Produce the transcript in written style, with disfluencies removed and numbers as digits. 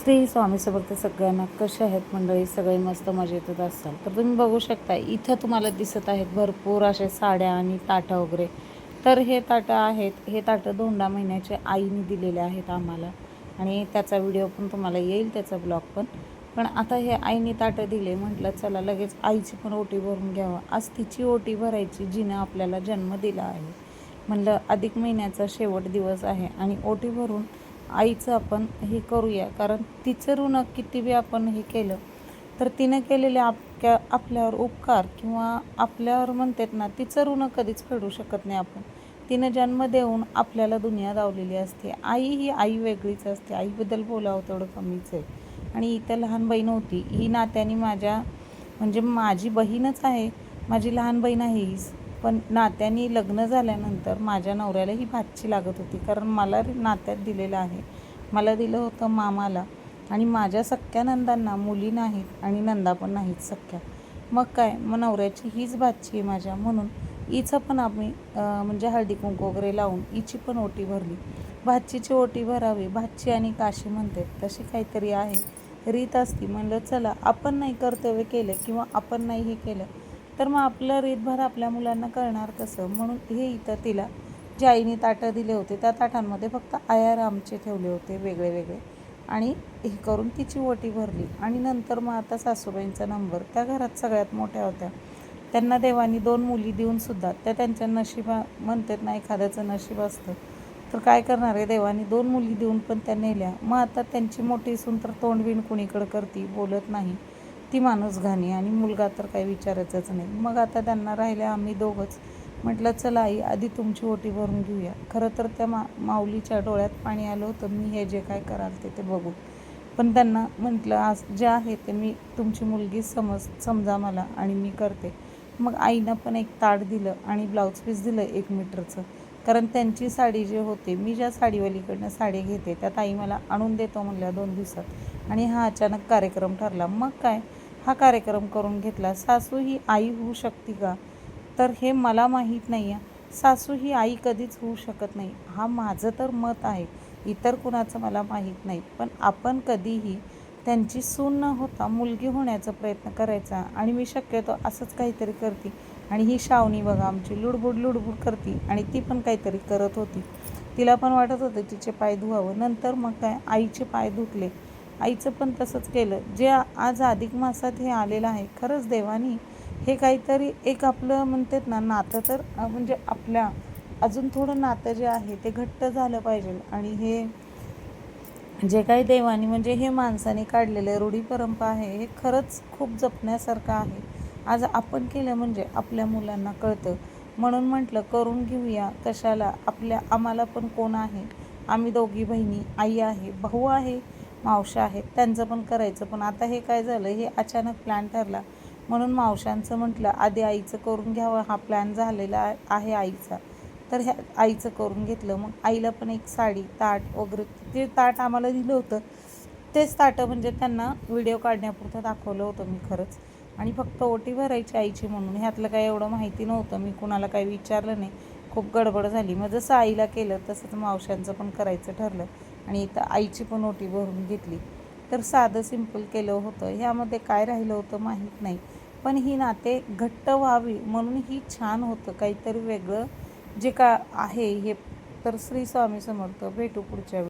श्री स्वामी समर्थ सगळ्यांना. कसे आहेत मंडळी? सगळे मस्त मजेतच असाल तर तुम्ही बघू शकता इथं तुम्हाला दिसत आहेत भरपूर अशा साड्या आणि ताटं वगैरे. तर हे ताटं आहेत, हे ताटं धोंडा महिन्याच्या आईने दिलेले आहेत आम्हाला, आणि त्याचा व्हिडिओ पण तुम्हाला येईल, त्याचा ब्लॉग पण आता हे आईने ताटं दिले. म्हटलं चला लगेच आईची पण ओटी भरून घ्यावं. आज तिची ओटी भरायची जिनं आपल्याला जन्म दिला आहे. म्हणलं अधिक महिन्याचा शेवट दिवस आहे आणि ओटी भरून आईचं आपण हे करूया, कारण तिचं ऋण किती बी आपण हे केलं तर तिनं केलेले आपल्यावर उपकार किंवा आपल्यावर म्हणतात ना, तिचं ऋण कधीच फेडू शकत नाही आपण. तिनं जन्म देऊन आपल्याला दुनिया दावलेली असते. आई ही आई वेगळीच असते. आईबद्दल बोलावं तेवढं कमीच आहे. आणि इथं लहान बहीण होती, ही नात्याने म्हणजे माझी बहीणच आहे, माझी लहान बहीण आहे हीच. पण नात्याने लग्न झाल्यानंतर माझ्या नवऱ्याला ही भाची लागत होती, कारण मला नात्यात दिलेलं आहे. मला दिलं होतं मामाला, आणि माझ्या सख्या नंदांना मुली नाहीत आणि नंदा पण नाहीत सख्या. मग काय, मग नवऱ्याची हीच भाची आहे माझ्या, म्हणून हिचं पण आम्ही म्हणजे हळदी कुंकू वगैरे लावून हिची पण ओटी भरली. भाचीची ओटी भरावी, भाची आणि काशी म्हणते तशी काहीतरी आहे, रीत असती. म्हणलं चला, आपण नाही कर्तव्य केलं किंवा आपण नाही हे केलं तर मग आपलं रीतभर आपल्या मुलांना कळणार कसं. म्हणून हे इथं तिला जे आईने ताटं दिले होते त्या ताटांमध्ये फक्त आयारामचे ठेवले होते वेगळे वेगळे, आणि हे करून तिची ओटी भरली. आणि नंतर मग आता सासूबाईंचा नंबर, त्या घरात सगळ्यात मोठ्या होत्या, त्यांना देवानी 2 मुली देऊनसुद्धा त्या त्यांच्या नशिबा म्हणतात ना, एखाद्याचं नशीब असतं तर काय करणार आहे, देवानी 2 मुली देऊन पण त्या नेल्या. मग आता त्यांची मोठी सून तर तोंडबिन कुणीकडं करती, बोलत नाही, ती माणूस घाणी, आणि मुलगा तर काही विचारायचंच नाही. मग आता त्यांना राहिल्या आम्ही दोघंच. म्हटलं चला आई, आधी तुमची ओटी भरून घेऊया. खरं तर त्या माऊलीच्या डोळ्यात पाणी आलं होतं, मी हे जे काय कराल ते बघून. पण त्यांना म्हटलं आज जे आहे ते मी तुमची मुलगी समजा मला, आणि मी करते. मग आईनं पण एक ताट दिलं आणि ब्लाऊज पीस दिलं 1 मीटरचं, कारण त्यांची साडी जे होते, मी ज्या साडीवालीकडनं साडी घेते त्यात आई मला आणून देतो म्हणल्या 2 दिवसात, आणि हा अचानक कार्यक्रम ठरला. मग काय, हा कार्यक्रम करून घेतला. सासू ही आई होऊ शकते का, तर हे मला माहीत नाही आहे. सासू ही आई कधीच होऊ शकत नाही, हा माझं तर मत आहे. इतर कुणाचं मला माहीत नाही. पण आपण कधीही त्यांची सून न होता मुलगी होण्याचा प्रयत्न करायचा. आणि मी शक्यतो असंच काहीतरी करते. आणि ही श्रावणी बघा आमची लुडबुड करते, आणि ती पण काहीतरी करत होती. तिला पण वाटत होतं तिचे पाय धुवावं. नंतर मग काय, आईचे पाय धुतले. आईचं पण तसंच केलं. जे आज अधिक मासात हे आलेलं आहे, खरंच देवानी हे काहीतरी एक आपलं म्हणतात ना नातं, तर म्हणजे आपल्या अजून थोडं नातं जे आहे ते घट्ट झालं पाहिजे. आणि हे जे काही देवानी म्हणजे हे माणसाने काढलेलं रूढी परंपरा आहे, हे खरंच खूप जपण्यासारखं आहे. आज आपण केलं म्हणजे आपल्या मुलांना कळतं. म्हणून म्हटलं करून घेऊया. कशाला, आम्हाला पण कोण आहे, आम्ही दोघी बहिणी, आई आहे, भाऊ आहे, मावशा आहेत, त्यांचं पण करायचं. पण आता हे काय झालं, हे अचानक प्लॅन ठरला. म्हणून मावशांचं म्हटलं आधी आईचं करून घ्यावं, हा प्लॅन झालेला आहे आईचा, तर ह्या आईचं करून घेतलं. मग आईला पण एक साडी, ताट वगैरे, ते ताट आम्हाला दिलं होतं तेच ताटं म्हणजे त्यांना व्हिडिओ काढण्यापुरतं दाखवलं होतं मी खरंच. आणि फक्त ओटी भरायची आईची म्हणून, ह्यातलं काही एवढं माहिती नव्हतं, मी कुणाला काही विचारलं नाही, खूप गडबड झाली. मग जसं आईला केलं तसंच मावशांचं पण करायचं ठरलं, आणि इथं आईची पण ओटी भरून घेतली. तर साधं सिंपल केलं होतं. ह्यामध्ये काय राहिलं होतं माहीत नाही, पण ही नाते घट्ट व्हावी म्हणून ही छान होतं काहीतरी वेगळं जे का आहे हे. तर श्री स्वामी समर्थ. भेटू पुढच्या